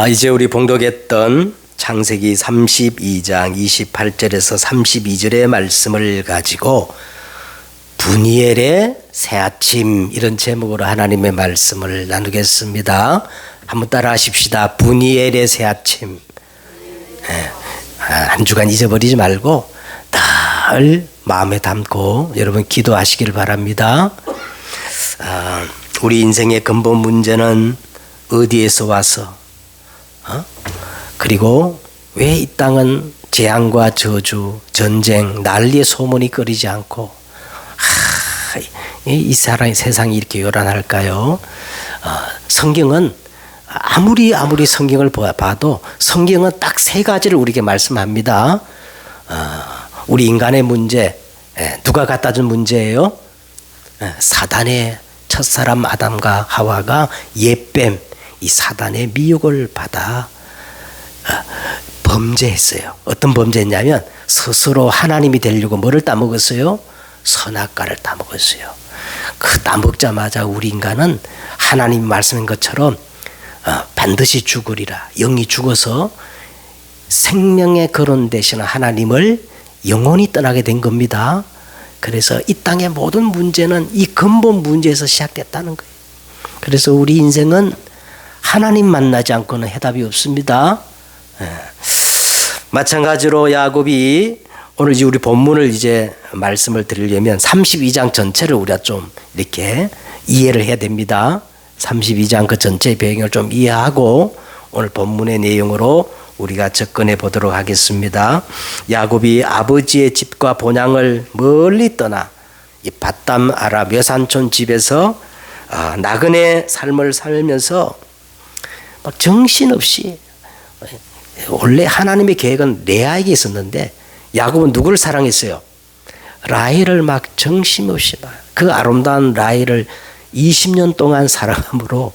이제 우리 봉독했던 창세기 32장 28절에서 32절의 말씀을 가지고 분이엘의 새아침 이런 제목으로 하나님의 말씀을 나누겠습니다. 한번 따라 하십시다. 분이엘의 새아침. 한 주간 잊어버리지 말고 늘 마음에 담고 여러분 기도하시길 바랍니다. 우리 인생의 근본 문제는 어디에서 와서 그리고 왜 이 땅은 재앙과 저주, 전쟁, 난리의 소문이 꺼리지 않고 이 세상이 이렇게 요란할까요? 성경은 아무리 성경을 봐도 성경은 딱 세 가지를 우리에게 말씀합니다. 우리 인간의 문제, 누가 갖다 준 문제예요? 사단의 첫사람 아담과 하와가 옛뱀, 이 사단의 미혹을 받아 범죄했어요. 어떤 범죄했냐면 스스로 하나님이 되려고 뭐를 따먹었어요? 선악과를 따먹었어요. 그 따먹자마자 우리 인간은 하나님 말씀인 것처럼 반드시 죽으리라. 영이 죽어서 생명의 거론 되시는 하나님을 영원히 떠나게 된 겁니다. 그래서 이 땅의 모든 문제는 이 근본 문제에서 시작됐다는 거예요. 그래서 우리 인생은 하나님 만나지 않고는 해답이 없습니다. 마찬가지로 야곱이 오늘 이제 우리 본문을 이제 말씀을 드리려면 32장 전체를 우리가 좀 이렇게 이해를 해야 됩니다. 32장 그 전체의 배경을 좀 이해하고 오늘 본문의 내용으로 우리가 접근해 보도록 하겠습니다. 야곱이 아버지의 집과 본향을 멀리 떠나 이 밧담 아라 묘산촌 집에서 나그네 삶을 살면서 막 정신없이, 원래 하나님의 계획은 레아에게 있었는데 야곱은 누구를 사랑했어요? 라헬을 막 정신없이 그 아름다운 라헬을 20년 동안 사랑함으로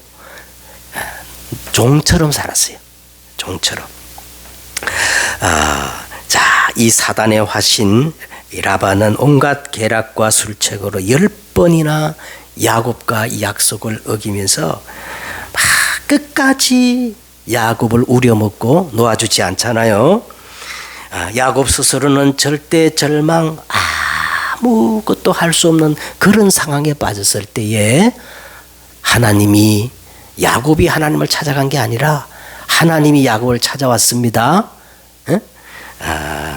종처럼 살았어요. 종처럼. 이 사단의 화신 라반은 온갖 계략과 술책으로 10번이나 야곱과 이 약속을 어기면서 막 끝까지 야곱을 우려먹고 놓아주지 않잖아요. 야곱 스스로는 절대 절망, 아무것도 할 수 없는 그런 상황에 빠졌을 때에 하나님이, 야곱이 하나님을 찾아간 게 아니라 하나님이 야곱을 찾아왔습니다.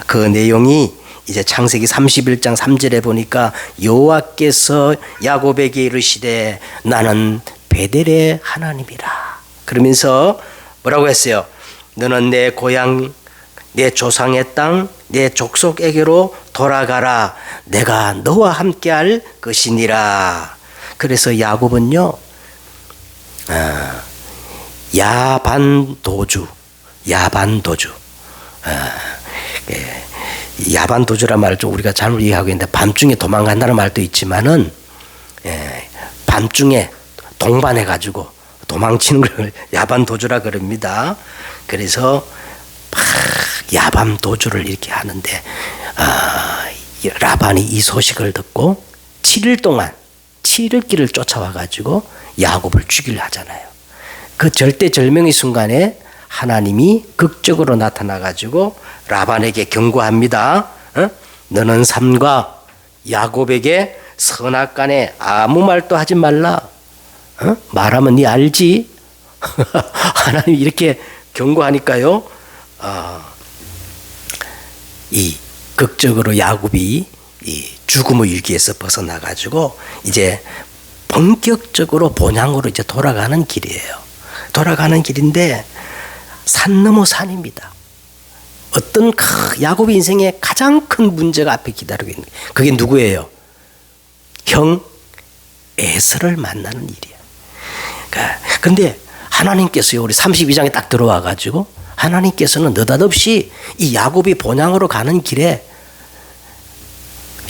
그 내용이 이제 창세기 31장 3절에 보니까 여호와께서 야곱에게 이르시되 나는 베델의 하나님이라. 그러면서 뭐라고 했어요? 너는 내 고향, 내 조상의 땅, 내 족속에게로 돌아가라. 내가 너와 함께할 것이니라. 그래서 야곱은요, 야반도주. 야반도주란 말을 좀 우리가 잘못 이해하고 있는데 밤중에 도망간다는 말도 있지만은 밤중에 동반해가지고 도망치는 걸 야반도주라 그럽니다. 그래서 야밤도주를 이렇게 하는데 라반이 이 소식을 듣고 7일 동안 7일 길을 쫓아와가지고 야곱을 죽이려 하잖아요. 그 절대절명의 순간에 하나님이 극적으로 나타나가지고 라반에게 경고합니다. 너는 삼가 야곱에게 선악간에 아무 말도 하지 말라. 말하면 네 알지? 하나님이 이렇게 경고하니까요. 이 극적으로 야곱이 이 죽음의 위기에서 벗어나가지고 이제 본격적으로 본향으로 이제 돌아가는 길이에요. 돌아가는 길인데 산 넘어 산입니다. 어떤 야곱의 인생에 가장 큰 문제가 앞에 기다리고 있는 거예요. 그게 누구예요? 형 에서를 만나는 일이야. 근데 하나님께서요, 우리 32장에 딱 들어와 가지고 하나님께서는 느닷없이 이 야곱이 본향으로 가는 길에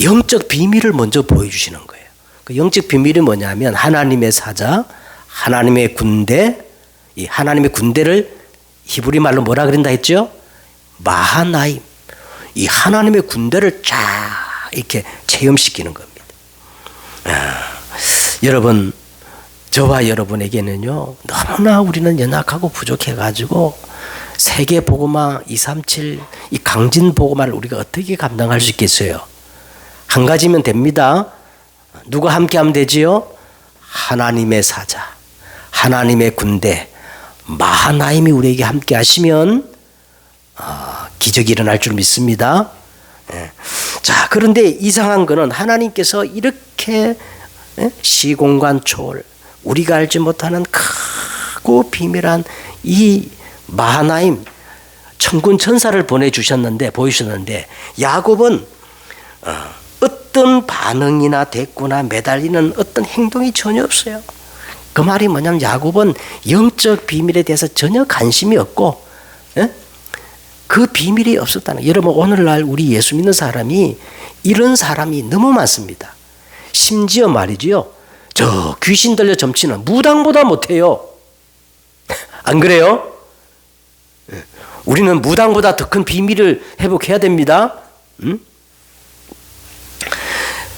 영적 비밀을 먼저 보여주시는 거예요. 그 영적 비밀이 뭐냐면 하나님의 사자, 하나님의 군대, 이 하나님의 군대를 히브리 말로 뭐라 그런다 했죠? 마하나임. 이 하나님의 군대를 쫙 이렇게 체험시키는 겁니다. 여러분, 저와 여러분에게는요, 너무나 우리는 연약하고 부족해가지고 세계 복음화 237 이 강진 복음화를 우리가 어떻게 감당할 수 있겠어요? 한 가지면 됩니다. 누가 함께하면 되지요? 하나님의 사자, 하나님의 군대 마하나임이 우리에게 함께하시면 기적이 일어날 줄 믿습니다. 자, 그런데 이상한 거는 하나님께서 이렇게 시공간 초월, 우리가 알지 못하는 크고 비밀한 이 마하나임 천군 천사를 보여주셨는데 야곱은 어떤 반응이나 대꾸나 매달리는 어떤 행동이 전혀 없어요. 그 말이 뭐냐면 야곱은 영적 비밀에 대해서 전혀 관심이 없고 그 비밀이 없었다는 거예요. 여러분, 오늘날 우리 예수 믿는 사람이 이런 사람이 너무 많습니다. 심지어 말이지요, 저 귀신 들려 점치는 무당보다 못해요. 안 그래요? 우리는 무당보다 더 큰 비밀을 회복해야 됩니다.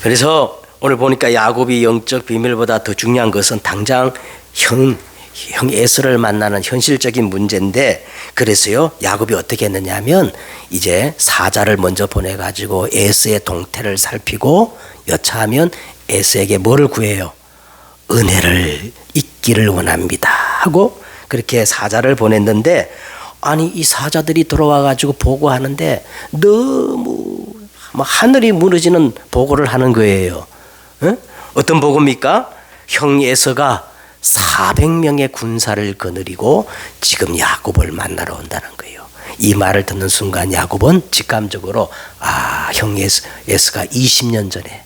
그래서 오늘 보니까 야곱이 영적 비밀보다 더 중요한 것은 당장 형 에서를 만나는 현실적인 문제인데, 그래서요 야곱이 어떻게 했느냐 하면 이제 사자를 먼저 보내가지고 에서의 동태를 살피고 여차하면 에서에게 뭐를 구해요? 은혜를 잊기를 원합니다 하고 그렇게 사자를 보냈는데, 아니 이 사자들이 들어와가지고 보고하는데 너무 하늘이 무너지는 보고를 하는 거예요. 어떤 보고입니까? 형 에서가 400명의 군사를 거느리고 지금 야곱을 만나러 온다는 거예요. 이 말을 듣는 순간 야곱은 직감적으로 형 에서가 20년 전에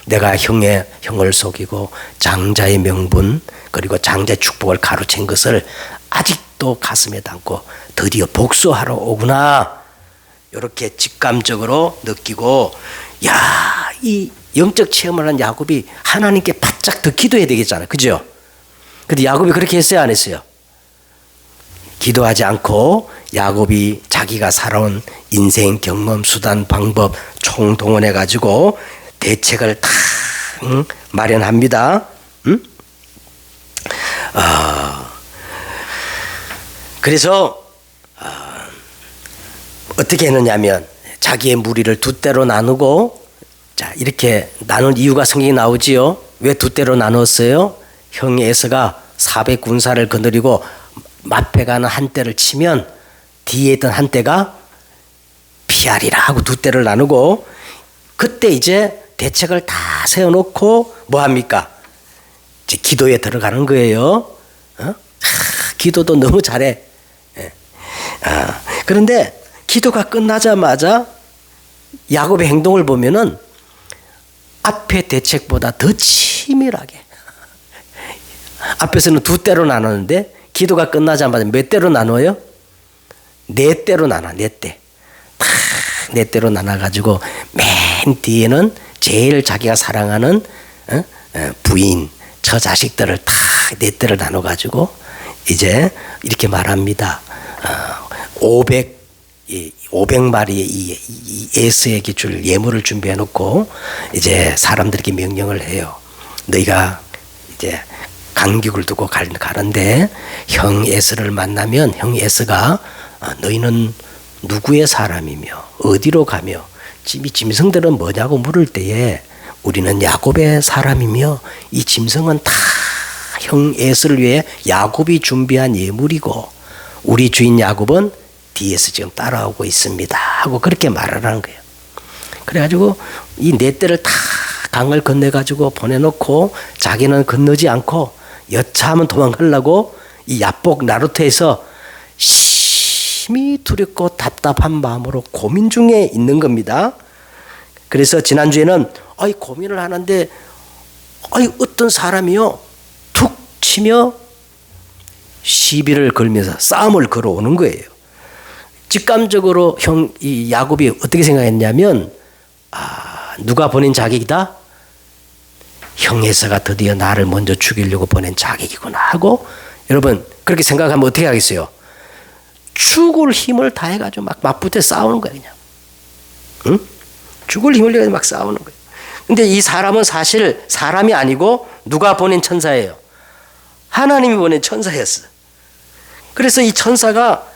내가 형을 속이고 장자의 명분 그리고 장자의 축복을 가로챈 것을 아직도 가슴에 담고 드디어 복수하러 오구나, 이렇게 직감적으로 느끼고, 이 영적 체험을 한 야곱이 하나님께 바짝 더 기도해야 되겠잖아요. 그죠? 근데 야곱이 그렇게 했어요, 안 했어요? 기도하지 않고 야곱이 자기가 살아온 인생 경험, 수단, 방법 총동원해 가지고 대책을 다 마련합니다. 그래서 어떻게 했느냐면 자기의 무리를 두 때로 나누고, 자 이렇게 나눈 이유가 성경에 나오지요. 왜 두 때로 나눴어요? 형 에서가 400 군사를 거느리고 앞에 가는 한 때를 치면 뒤에 있던 한 때가 피하리라 하고 두 때를 나누고, 그때 이제 대책을 다 세워놓고 뭐 합니까? 이제 기도에 들어가는 거예요. 기도도 너무 잘해. 그런데 기도가 끝나자마자 야곱의 행동을 보면은 앞에 대책보다 더 치밀하게, 앞에서는 두 때로 나누는데 기도가 끝나자마자 몇 때로 나눠요? 네 때로 나눠. 네 때. 네 때로 나눠가지고 맨 뒤에는 제일 자기가 사랑하는 부인, 처자식들을 다 네 때를 나눠가지고 이제 이렇게 말합니다. 500마리의 이 에서에게 줄 예물을 준비해 놓고 이제 사람들에게 명령을 해요. 너희가 이제 간격을 두고 가는데 형 에서를 만나면 형 에서가 너희는 누구의 사람이며 어디로 가며 이 짐승들은 뭐냐고 물을 때에 우리는 야곱의 사람이며 이 짐승은 다 형 에서를 위해 야곱이 준비한 예물이고 우리 주인 야곱은 뒤에서 지금 따라오고 있습니다 하고 그렇게 말을 하는 거예요. 그래가지고 이 네 떼를 다 강을 건네가지고 보내놓고 자기는 건너지 않고 여차하면 도망가려고 이 야복 나루터에서 심히 두렵고 답답한 마음으로 고민 중에 있는 겁니다. 그래서 지난주에는 고민을 하는데 어떤 사람이요 툭 치며 시비를 걸면서 싸움을 걸어오는 거예요. 직감적으로 이 야곱이 어떻게 생각했냐면 누가 보낸 자객이다? 형 에서가 드디어 나를 먼저 죽이려고 보낸 자객이구나 하고, 여러분 그렇게 생각하면 어떻게 하겠어요? 죽을 힘을 다해가지고 막 맞붙어 싸우는 거야 그냥. 응? 죽을 힘을 다해서 막 싸우는 거예요. 근데 이 사람은 사실 사람이 아니고 누가 보낸 천사예요? 하나님이 보낸 천사였어. 그래서 이 천사가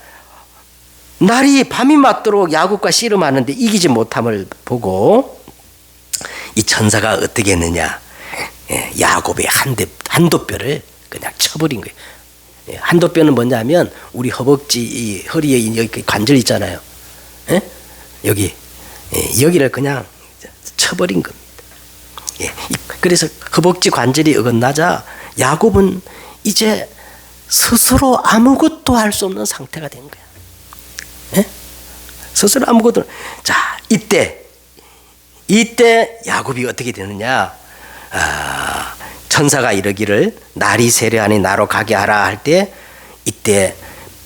날이 밤이 맞도록 야곱과 씨름하는데 이기지 못함을 보고 이 천사가 어떻게 했느냐. 야곱의 한도뼈를 그냥 쳐버린 거예요. 한도뼈는 뭐냐면 우리 허벅지 이 허리에 여기 관절 있잖아요. 여기를 그냥 쳐버린 겁니다. 그래서 허벅지 관절이 어긋나자 야곱은 이제 스스로 아무것도 할 수 없는 상태가 된 거야. 스스로 아무것도. 자, 이때 야곱이 어떻게 되느냐. 천사가 이르기를 날이 세려하니 나로 가게 하라 할 때 이때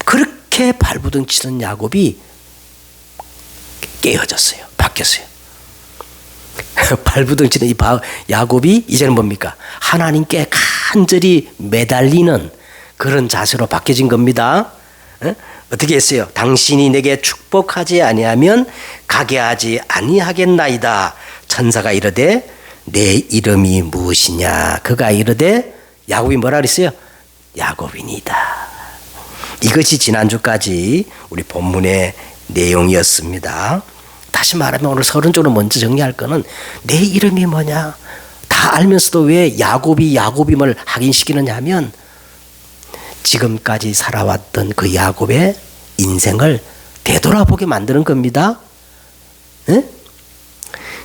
그렇게 발부둥 치던 야곱이 깨어졌어요. 바뀌었어요. 발부둥 치는 이 야곱이 이제는 뭡니까? 하나님께 간절히 매달리는 그런 자세로 바뀌어진 겁니다. 어떻게 했어요? 당신이 내게 축복하지 아니하면 가게 하지 아니하겠나이다. 천사가 이르되 내 이름이 무엇이냐? 그가 이르되 야곱이 뭐라 그랬어요? 야곱이니이다. 이것이 지난주까지 우리 본문의 내용이었습니다. 다시 말하면 오늘 서론적으로 먼저 정리할 거는 내 이름이 뭐냐? 다 알면서도 왜 야곱임을 확인시키느냐 하면 지금까지 살아왔던 그 야곱의 인생을 되돌아보게 만드는 겁니다.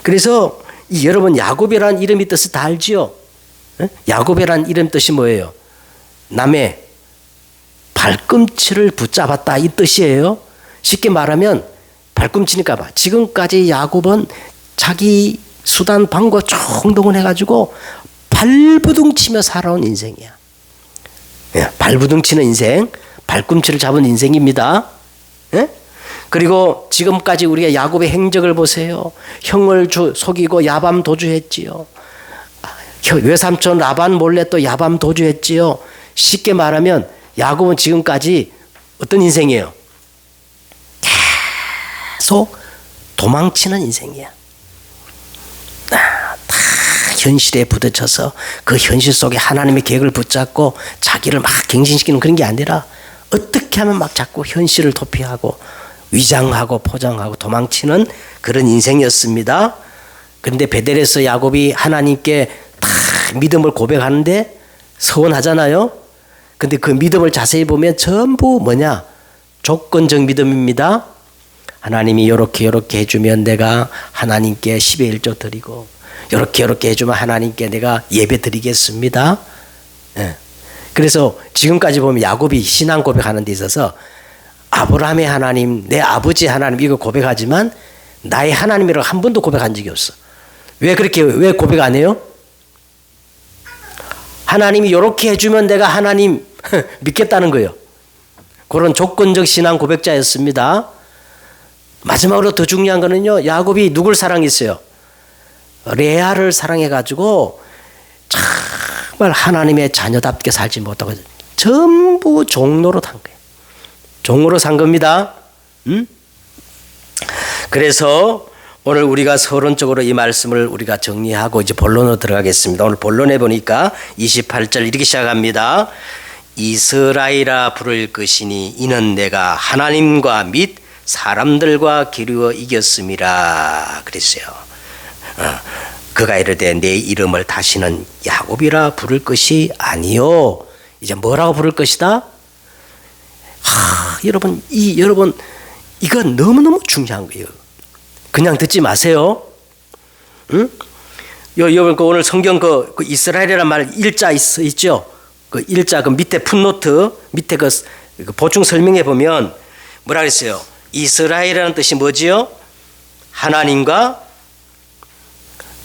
그래서 여러분 야곱이라는 이름의 뜻을 다 알지요? 야곱이라는 이름 뜻이 뭐예요? 남의 발꿈치를 붙잡았다 이 뜻이에요. 쉽게 말하면 발꿈치니까 봐. 지금까지 야곱은 자기 수단 방법 총동원 해가지고 발부둥 치며 살아온 인생이야. 발부둥 치는 인생, 발꿈치를 잡은 인생입니다. 그리고 지금까지 우리가 야곱의 행적을 보세요. 형을 속이고 야밤 도주했지요. 외삼촌 라반 몰래 또 야밤 도주했지요. 쉽게 말하면 야곱은 지금까지 어떤 인생이에요? 계속 도망치는 인생이야. 다 현실에 부딪혀서 그 현실 속에 하나님의 계획을 붙잡고 자기를 막 갱신시키는 그런 게 아니라 어떻게 하면 막 자꾸 현실을 도피하고 위장하고 포장하고 도망치는 그런 인생이었습니다. 그런데 베델에서 야곱이 하나님께 다 믿음을 고백하는데 서운하잖아요. 근데 그 믿음을 자세히 보면 전부 뭐냐? 조건적 믿음입니다. 하나님이 요렇게 해주면 내가 하나님께 10의 1조 드리고 요렇게 해주면 하나님께 내가 예배 드리겠습니다. 그래서 지금까지 보면 야곱이 신앙 고백하는 데 있어서 아브라함의 하나님, 내 아버지 하나님 이거 고백하지만 나의 하나님이라고 한 번도 고백한 적이 없어. 왜 고백 안 해요? 하나님이 요렇게 해주면 내가 하나님 믿겠다는 거예요. 그런 조건적 신앙 고백자였습니다. 마지막으로 더 중요한 거는요. 야곱이 누굴 사랑했어요? 레아를 사랑해가지고 정말 하나님의 자녀답게 살지 못하고 전부 종로로 산 거예요. 종으로 산 겁니다. 그래서 오늘 우리가 서론적으로 이 말씀을 우리가 정리하고 이제 본론으로 들어가겠습니다. 오늘 본론에 보니까 28절 이렇게 시작합니다. 이스라엘아 부를 것이니 이는 내가 하나님과 및 사람들과 기르어 이겼음이라 그랬어요. 그가 이르되 내 이름을 다시는 야곱이라 부를 것이 아니요. 이제 뭐라고 부를 것이다? 여러분 이건 너무너무 중요한 거예요. 그냥 듣지 마세요. 여러분 오늘 성경 그 이스라엘이라는 말 일자 있죠? 그 일자 그 밑에 풋노트 밑에 그 보충 설명해 보면 뭐라 그랬어요? 이스라엘이라는 뜻이 뭐지요? 하나님과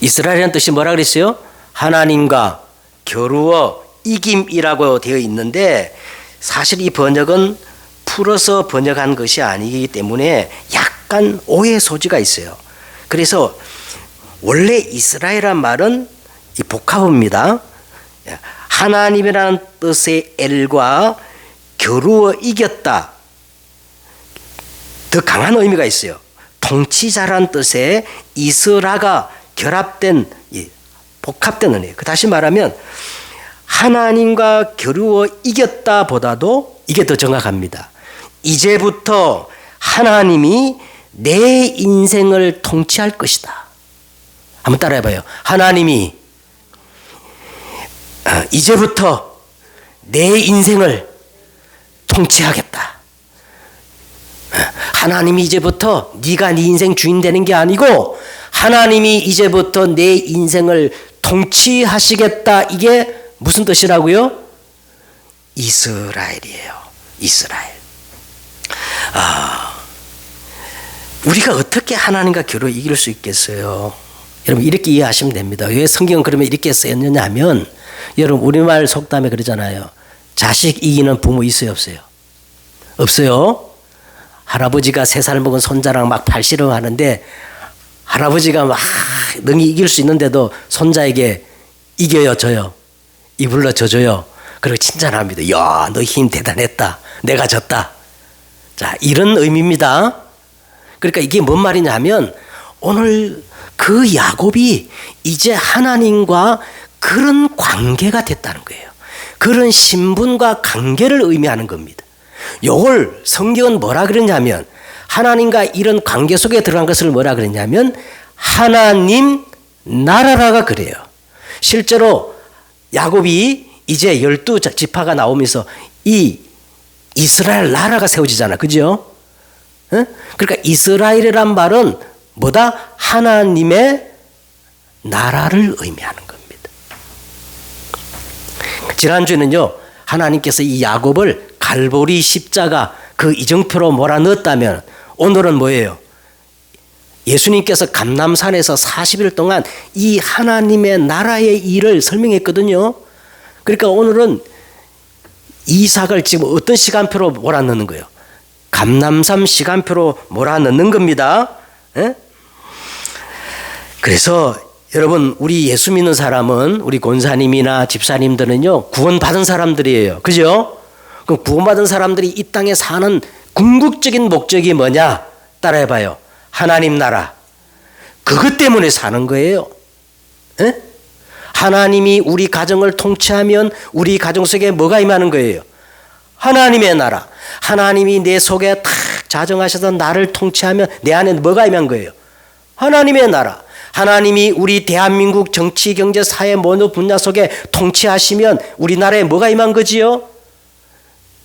이스라엘이라는 뜻이 뭐라 그랬어요? 하나님과 겨루어 이김이라고 되어 있는데 사실 이 번역은 풀어서 번역한 것이 아니기 때문에 약간 오해 소지가 있어요. 그래서 원래 이스라엘이라는 말은 이 복합어입니다. 하나님이라는 뜻의 엘과 겨루어 이겼다. 더 강한 의미가 있어요. 통치자라는 뜻의 이스라가 결합된 복합된 은혜예요. 다시 말하면 하나님과 겨루어 이겼다 보다도 이게 더 정확합니다. 이제부터 하나님이 내 인생을 통치할 것이다. 한번 따라해봐요. 하나님이 이제부터 내 인생을 통치하겠다. 하나님이 이제부터 네가 네 인생 주인 되는 게 아니고 하나님이 이제부터 내 인생을 통치하시겠다. 이게 무슨 뜻이라고요? 이스라엘이에요. 이스라엘. 우리가 어떻게 하나님과 겨루 이길 수 있겠어요? 여러분 이렇게 이해하시면 됩니다. 왜 성경은 그러면 이렇게 쓰였느냐 하면 여러분 우리말 속담에 그러잖아요. 자식 이기는 부모 있어요 없어요? 없어요. 할아버지가 3살 먹은 손자랑 막 팔씨름하는데 할아버지가 막 능히 이길 수 있는데도 손자에게 이겨요 져요? 이불러 져줘요. 그리고 칭찬합니다. 야, 너 힘 대단했다. 내가 졌다. 자, 이런 의미입니다. 그러니까 이게 뭔 말이냐 하면 오늘 그 야곱이 이제 하나님과 그런 관계가 됐다는 거예요. 그런 신분과 관계를 의미하는 겁니다. 요걸 성경은 뭐라 그러냐면 하나님과 이런 관계 속에 들어간 것을 뭐라 그러냐면 하나님 나라라가 그래요. 실제로 야곱이 이제 12지파가 나오면서 이 이스라엘 나라가 세워지잖아. 그죠? 그러니까 이스라엘이란 말은 뭐다? 하나님의 나라를 의미하는 겁니다. 지난주에는요, 하나님께서 이 야곱을 갈보리 십자가 그 이정표로 몰아넣었다면 오늘은 뭐예요? 예수님께서 감람산에서 40일 동안 이 하나님의 나라의 일을 설명했거든요. 그러니까 오늘은 이삭을 지금 어떤 시간표로 몰아넣는 거예요? 감람산 시간표로 몰아넣는 겁니다. 그래서 여러분 우리 예수 믿는 사람은 우리 권사님이나 집사님들은요 구원받은 사람들이에요. 그죠? 그럼 구원받은 사람들이 이 땅에 사는 궁극적인 목적이 뭐냐? 따라해봐요. 하나님 나라. 그것 때문에 사는 거예요. 하나님이 우리 가정을 통치하면 우리 가정 속에 뭐가 임하는 거예요? 하나님의 나라. 하나님이 내 속에 탁 자정하셔서 나를 통치하면 내 안에 뭐가 임한 거예요? 하나님의 나라. 하나님이 우리 대한민국 정치, 경제, 사회 모든 분야 속에 통치하시면 우리나라에 뭐가 임한 거지요?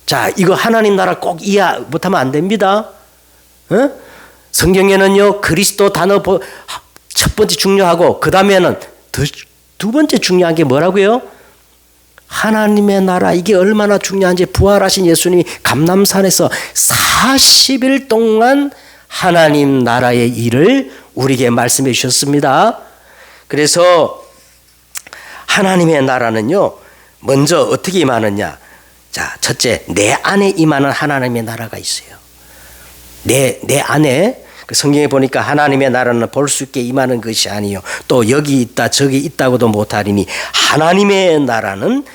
자, 이거 하나님 나라 꼭 이해 못하면 안 됩니다. 성경에는요 그리스도 단어 첫 번째 중요하고 그 다음에는 두 번째 중요한 게 뭐라고요? 하나님의 나라. 이게 얼마나 중요한지 부활하신 예수님이 감람산에서 40일 동안 하나님 나라의 일을 우리에게 말씀해 주셨습니다. 그래서 하나님의 나라는요 먼저 어떻게 임하느냐. 자, 첫째, 내 안에 임하는 하나님의 나라가 있어요. 내 안에 성경에 보니까 하나님의 나라는 볼 수 있게 임하는 것이 아니요 또 여기 있다 저기 있다고도 못하리니 하나님의 나라는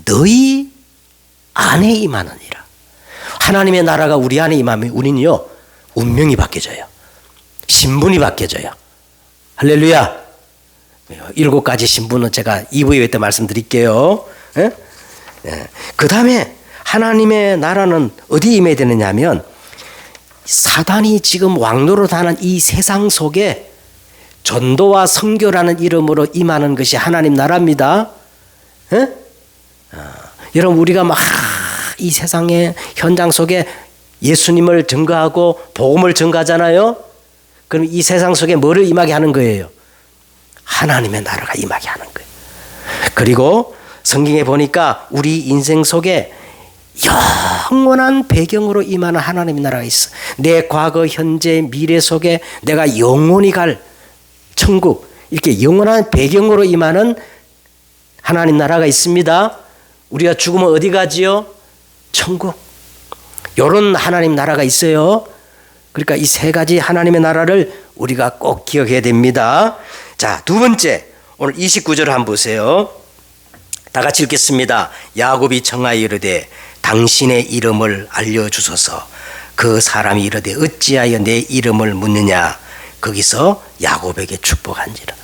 너희 안에 임하느니라. 하나님의 나라가 우리 안에 임하면 우리는요 운명이 바뀌어져요. 신분이 바뀌어져요. 할렐루야. 7가지 신분은 제가 2부 예배 때 말씀드릴게요. 그 다음에 하나님의 나라는 어디 임해야 되느냐 하면 사단이 지금 왕노릇하는 이 세상 속에 전도와 선교라는 이름으로 임하는 것이 하나님 나라입니다. 여러분 우리가 막 이 세상의 현장 속에 예수님을 증거하고 복음을 증거하잖아요. 그럼 이 세상 속에 뭐를 임하게 하는 거예요? 하나님의 나라가 임하게 하는 거예요. 그리고 성경에 보니까 우리 인생 속에 영원한 배경으로 임하는 하나님의 나라가 있어. 내 과거, 현재, 미래 속에 내가 영원히 갈 천국, 이렇게 영원한 배경으로 임하는 하나님 나라가 있습니다. 우리가 죽으면 어디 가지요? 천국. 이런 하나님 나라가 있어요. 그러니까 이 3가지 하나님의 나라를 우리가 꼭 기억해야 됩니다. 자, 두 번째, 오늘 29절 한번 보세요. 다 같이 읽겠습니다. 야곱이 청하여 이르되 당신의 이름을 알려주소서. 그 사람이 이르되 어찌하여 내 이름을 묻느냐. 거기서 야곱에게 축복한지라.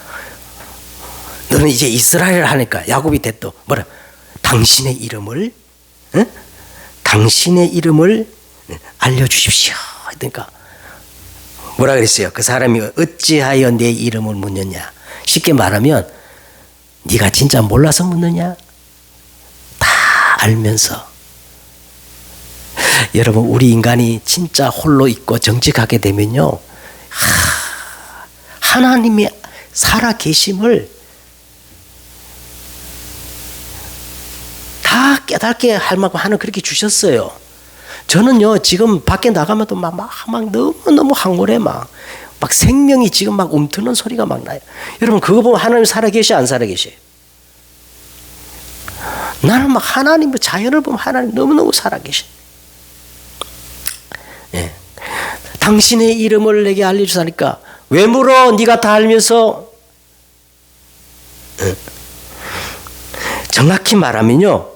너는 이제 이스라엘을 하니까 야곱이 됐도 뭐라? 당신의 이름을 당신의 이름을 알려주십시오. 그러니까 뭐라 그랬어요? 그 사람이 어찌하여 내 이름을 묻느냐. 쉽게 말하면 네가 진짜 몰라서 묻느냐? 다 알면서. 여러분, 우리 인간이 진짜 홀로 있고 정직하게 되면요, 하나님이 살아계심을 다 깨닫게 할 만큼 하나님 그렇게 주셨어요. 저는요, 지금 밖에 나가면 또 막 너무너무 황홀해. 막 생명이 지금 막 움트는 소리가 막 나요. 여러분, 그거 보면 하나님 살아계셔, 안 살아계셔? 나는 막 하나님, 자연을 보면 하나님 너무너무 살아계셔. 예. 당신의 이름을 내게 알려주사니까 왜 물어? 네가 다 알면서. 정확히 말하면요,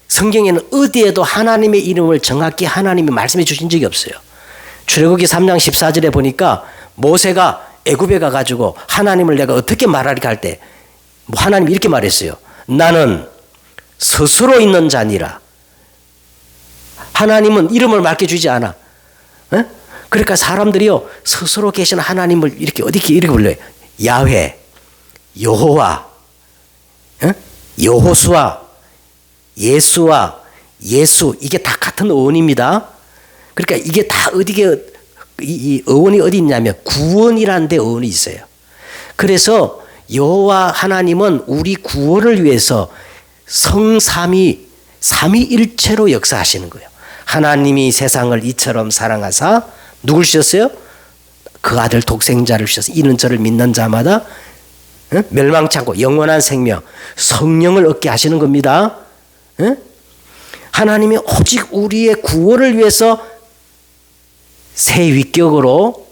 성경에는 어디에도 하나님의 이름을 정확히 하나님이 말씀해 주신 적이 없어요. 출애굽기 3장 14절에 보니까 모세가 애굽에 가가지고 하나님을 내가 어떻게 말하리까 할 때 하나님이 이렇게 말했어요. 나는 스스로 있는 자니라. 하나님은 이름을 맡겨주지 않아. 그러니까 사람들이요, 스스로 계신 하나님을 이렇게 불러요. 야훼, 여호와, 여호수아, 예수와 예수, 이게 다 같은 어원입니다. 그러니까 이게 다 이 어원이 어디 있냐면 구원이라는 데 어원이 있어요. 그래서 여호와 하나님은 우리 구원을 위해서 삼위일체로 역사하시는 거예요. 하나님이 세상을 이처럼 사랑하사 누굴 주셨어요? 그 아들 독생자를 주셔서 이는 저를 믿는 자마다 멸망치 않고 영원한 생명, 성령을 얻게 하시는 겁니다. 하나님이 오직 우리의 구원을 위해서 세 위격으로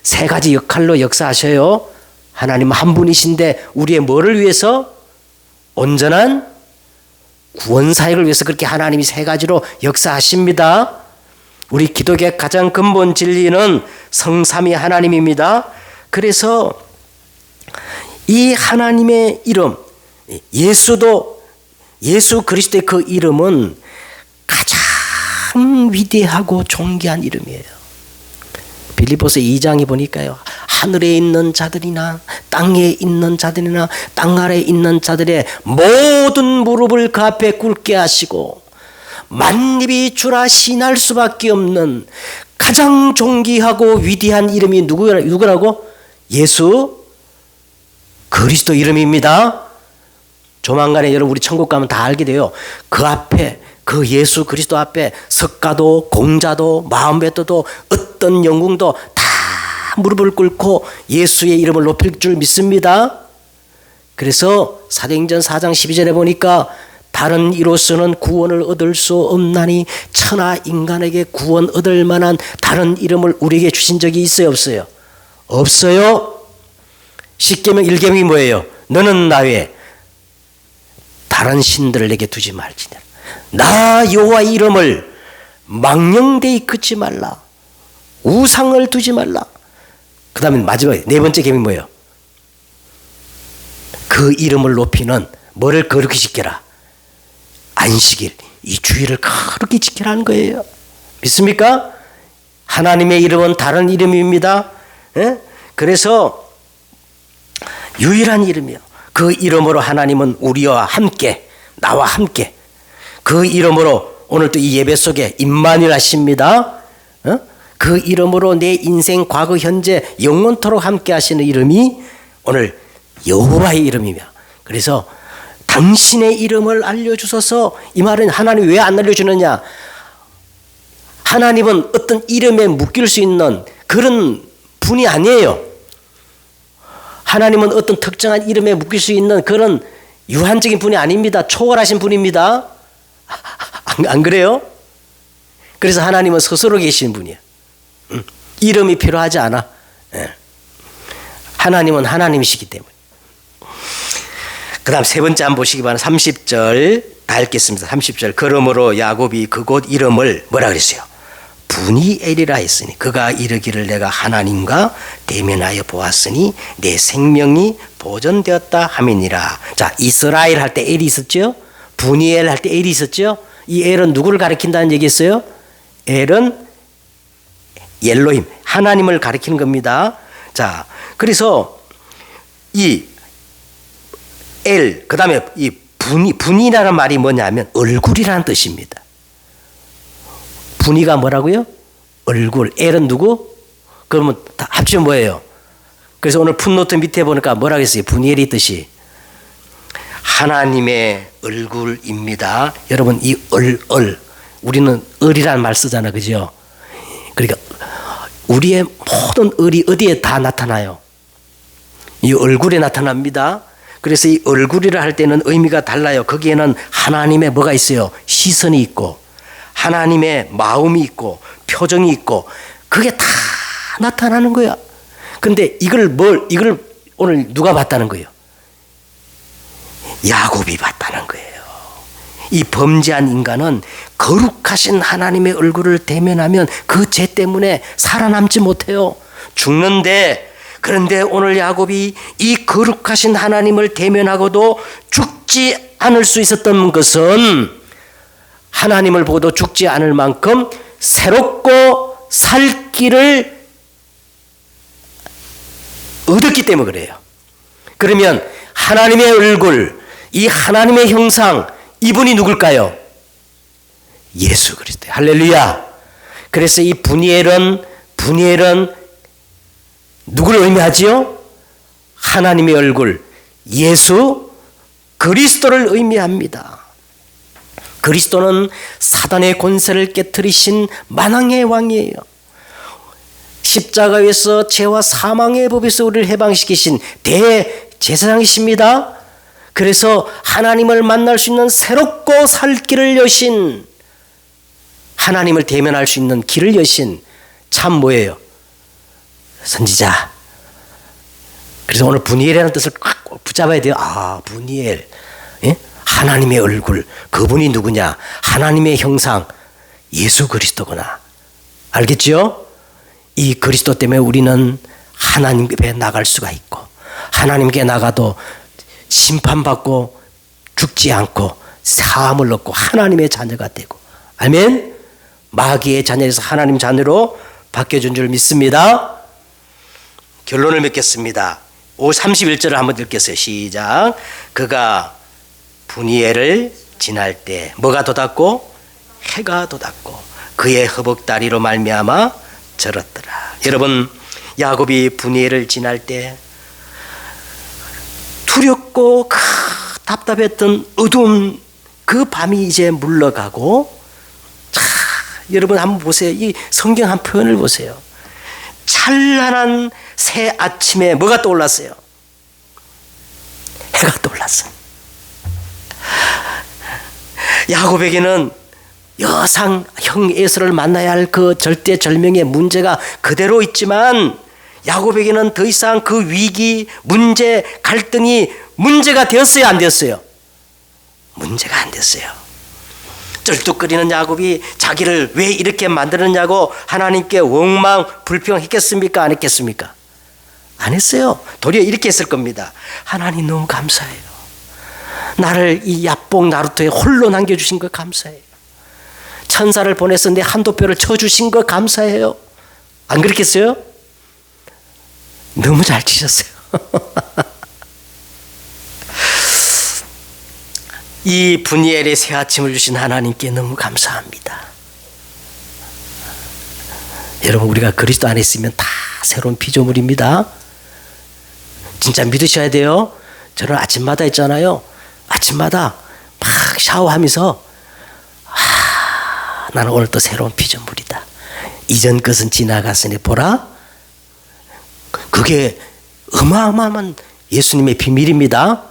세 가지 역할로 역사하셔요. 하나님은 한 분이신데 우리의 뭐를 위해서? 온전한 구원 사역을 위해서 그렇게 하나님이 세 가지로 역사하십니다. 우리 기독교의 가장 근본 진리는 성삼위 하나님입니다. 그래서 이 하나님의 이름, 예수 그리스도의 그 이름은 가장 위대하고 존귀한 이름이에요. 빌립보서 2장에 보니까요, 하늘에 있는 자들이나 땅에 있는 자들이나 땅 아래에 있는 자들의 모든 무릎을 그 앞에 꿇게 하시고 만립이 주라 신할 수밖에 없는 가장 존귀하고 위대한 이름이 누구라고? 예수 그리스도 이름입니다. 조만간에 여러분 우리 천국 가면 다 알게 돼요. 그 앞에, 그 예수 그리스도 앞에 석가도 공자도 마음베토도 어떤 영웅도 다 무릎을 꿇고 예수의 이름을 높일 줄 믿습니다. 그래서 사도행전 4장 12절에 보니까 다른 이로서는 구원을 얻을 수 없나니 천하 인간에게 구원 얻을 만한 다른 이름을 우리에게 주신 적이 있어요, 없어요? 없어요. 십계명 1계명이 뭐예요? 너는 나 외에 다른 신들을 내게 두지 말지니라. 나 여호와의 이름을 망령되이 긋지 말라. 우상을 두지 말라. 그 다음에 마지막에 네 번째 계명이 뭐예요? 그 이름을 높이는 뭐를 거룩히 지켜라? 안식일, 이 주일을 거룩히 지키라는 거예요. 믿습니까? 하나님의 이름은 다른 이름입니다. 그래서 유일한 이름이요. 그 이름으로 하나님은 우리와 함께, 나와 함께, 그 이름으로 오늘 또 이 예배 속에 임마누엘 하십니다. 그 이름으로 내 인생, 과거, 현재 영원토록 함께 하시는 이름이 오늘 여호와의 이름이며, 그래서 당신의 이름을 알려주소서. 이 말은 하나님 왜 안 알려주느냐? 하나님은 어떤 이름에 묶일 수 있는 그런 분이 아니에요. 하나님은 어떤 특정한 이름에 묶일 수 있는 그런 유한적인 분이 아닙니다. 초월하신 분입니다. 안 그래요? 그래서 하나님은 스스로 계신 분이야. 이름이 필요하지 않아. 하나님은 하나님이시기 때문에. 그 다음 세 번째 한번 보시기 바랍니다. 30절 다 읽겠습니다. 30절. 그러므로 야곱이 그곳 이름을 뭐라 그랬어요? 분이엘이라 했으니 그가 이르기를 내가 하나님과 대면하여 보았으니 내 생명이 보존되었다 함이니라. 자, 이스라엘 할 때 엘이 있었죠? 분이엘 할 때 엘이 있었죠? 이 엘은 누구를 가리킨다는 얘기였어요? 엘은 엘로힘, 하나님을 가리키는 겁니다. 자, 그래서 이 엘, 그 다음에 이 분이라는 말이 뭐냐면 얼굴이라는 뜻입니다. 분이가 뭐라고요? 얼굴. 엘은 누구? 그러면 다 합치면 뭐예요? 그래서 오늘 풋노트 밑에 보니까 뭐라고 했어요? 분이엘이 뜻이 하나님의 얼굴입니다. 여러분 이 우리는 을이라는 말 쓰잖아, 그죠? 그러니까 우리의 모든 을이 어디에 다 나타나요? 이 얼굴에 나타납니다. 그래서 이 얼굴이라 할 때는 의미가 달라요. 거기에는 하나님의 뭐가 있어요? 시선이 있고 하나님의 마음이 있고 표정이 있고 그게 다 나타나는 거야. 근데 이걸 오늘 누가 봤다는 거예요? 야곱이 봤다는 거예요. 이 범죄한 인간은 거룩하신 하나님의 얼굴을 대면하면 그 죄 때문에 살아남지 못해요. 죽는데, 그런데 오늘 야곱이 이 거룩하신 하나님을 대면하고도 죽지 않을 수 있었던 것은 하나님을 보고도 죽지 않을 만큼 새롭고 살 길을 얻었기 때문에 그래요. 그러면 하나님의 얼굴, 이 하나님의 형상, 이분이 누굴까요? 예수 그리스도. 할렐루야. 그래서 이 분이엘은 누구를 의미하지요? 하나님의 얼굴, 예수 그리스도를 의미합니다. 그리스도는 사단의 권세를 깨뜨리신 만왕의 왕이에요. 십자가에서 죄와 사망의 법에서 우리를 해방시키신 대제사장이십니다. 그래서 하나님을 만날 수 있는 새롭고 살 길을 여신, 하나님을 대면할 수 있는 길을 여신 참 뭐예요? 선지자. 그래서 오늘 분이엘이라는 뜻을 꼭 붙잡아야 돼요. 아, 분이엘. 예? 하나님의 얼굴. 그분이 누구냐? 하나님의 형상. 예수 그리스도구나. 알겠죠? 이 그리스도 때문에 우리는 하나님께 나갈 수가 있고, 하나님께 나가도 심판받고 죽지 않고 사함을 얻고 하나님의 자녀가 되고, 아멘. 마귀의 자녀에서 하나님 자녀로 바뀌어준 줄 믿습니다. 결론을 맺겠습니다. 31절을 한번 읽겠어요. 시작. 그가 분이엘을 지날 때 뭐가 돋았고? 해가 돋았고 그의 허벅다리로 말미암아 절었더라. 여러분, 야곱이 분이엘을 지날 때 두렵고 답답했던 어두운 그 밤이 이제 물러가고, 여러분 한번 보세요. 이 성경 한 표현을 보세요. 찬란한 새 아침에 뭐가 떠올랐어요? 해가 떠올랐어요. 야곱에게는 여상 형 에서를 만나야 할 그 절대절명의 문제가 그대로 있지만, 야곱에게는 더 이상 그 위기, 문제, 갈등이 문제가 되었어요, 안 되었어요? 문제가 안 됐어요. 쩔뚝거리는 야곱이 자기를 왜 이렇게 만들었냐고 하나님께 원망, 불평했겠습니까? 안 했겠습니까? 안 했어요. 도리어 이렇게 했을 겁니다. 하나님 너무 감사해요. 나를 이 야복 나루터에 홀로 남겨주신 거 감사해요. 천사를 보내서 내 한도뼈를 쳐주신 거 감사해요. 안 그렇겠어요? 너무 잘 치셨어요. 이 분이엘의 새 아침을 주신 하나님께 너무 감사합니다. 여러분, 우리가 그리스도 안에 있으면 다 새로운 피조물입니다. 진짜 믿으셔야 돼요. 저는 아침마다 있잖아요. 아침마다 막 샤워하면서 나는 오늘 또 새로운 피조물이다. 이전 것은 지나갔으니 보라. 그게 어마어마한 예수님의 비밀입니다.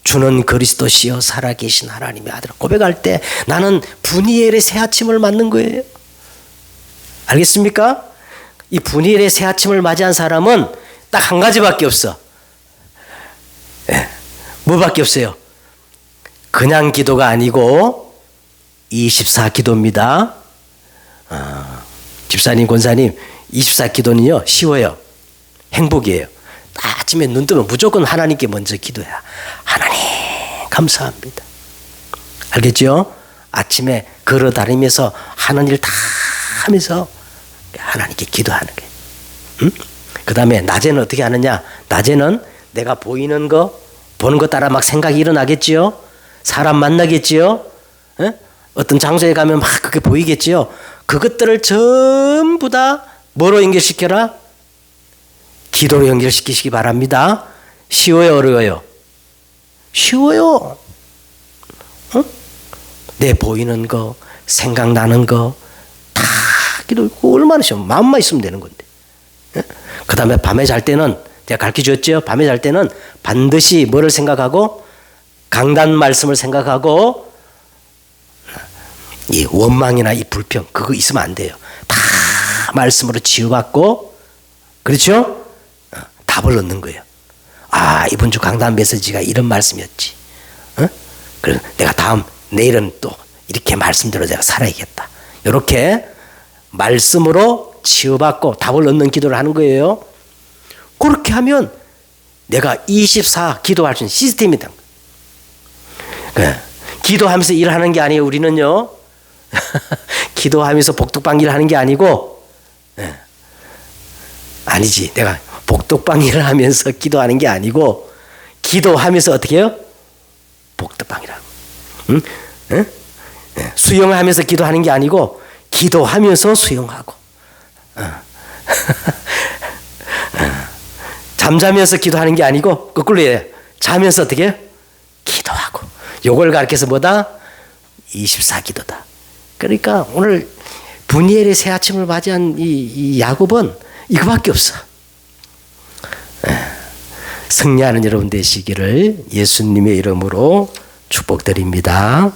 주는 그리스도시요 살아계신 하나님의 아들. 고백할 때 나는 분이엘의 새 아침을 맞는 거예요. 알겠습니까? 이 분이엘의 새 아침을 맞이한 사람은 딱 한 가지밖에 없어. 뭐밖에 없어요? 그냥 기도가 아니고 24 기도입니다. 집사님, 권사님, 24 기도는요 쉬워요. 행복이에요. 아침에 눈 뜨면 무조건 하나님께 먼저 기도해야. 하나님 감사합니다. 알겠죠? 아침에 걸어 다니면서 하는 일 다 하면서 하나님께 기도하는 거예요. 응? 그 다음에 낮에는 어떻게 하느냐? 낮에는 내가 보이는 거, 보는 거 따라 막 생각이 일어나겠지요? 사람 만나겠지요? 에? 어떤 장소에 가면 막 그게 보이겠지요? 그것들을 전부 다 뭐로 연결시켜라? 기도로 연결시키시기 바랍니다. 쉬워요, 어려워요? 쉬워요. 어? 내 보이는 거, 생각나는 거 다 기도. 얼마나 쉬워. 마음만 있으면 되는 건데. 그 다음에 밤에 잘 때는 제가 가르쳐줬죠. 밤에 잘 때는 반드시 뭐를 생각하고 강단 말씀을 생각하고 이 원망이나 이 불평 그거 있으면 안 돼요. 다 말씀으로 치유받고 그렇죠? 답을 얻는 거예요. 아 이번 주 강단 메시지가 이런 말씀이었지. 그래서 내가 내일은 또 이렇게 말씀대로 내가 살아야겠다. 이렇게 말씀으로 치유받고 답을 얻는 기도를 하는 거예요. 그렇게 하면 내가 24 기도할 수 있는 시스템이다. 기도하면서 일하는 게 아니에요. 우리는요. 기도하면서 복덕방 일하는 게 아니고 아니지. 내가 복덕방 일을 하면서 기도하는 게 아니고 기도하면서 어떻게 해요? 복덕방이라고. 응? 응? 수영하면서 기도하는 게 아니고 기도하면서 수영하고 잠자면서 기도하는 게 아니고 거꾸로 해요. 자면서 어떻게 해요? 기도하고. 요걸 가르쳐서 뭐다? 24기도다. 그러니까 오늘 분이엘의 새 아침을 맞이한 이 야곱은 이거밖에 없어. 승리하는 여러분 되시기를 예수님의 이름으로 축복드립니다.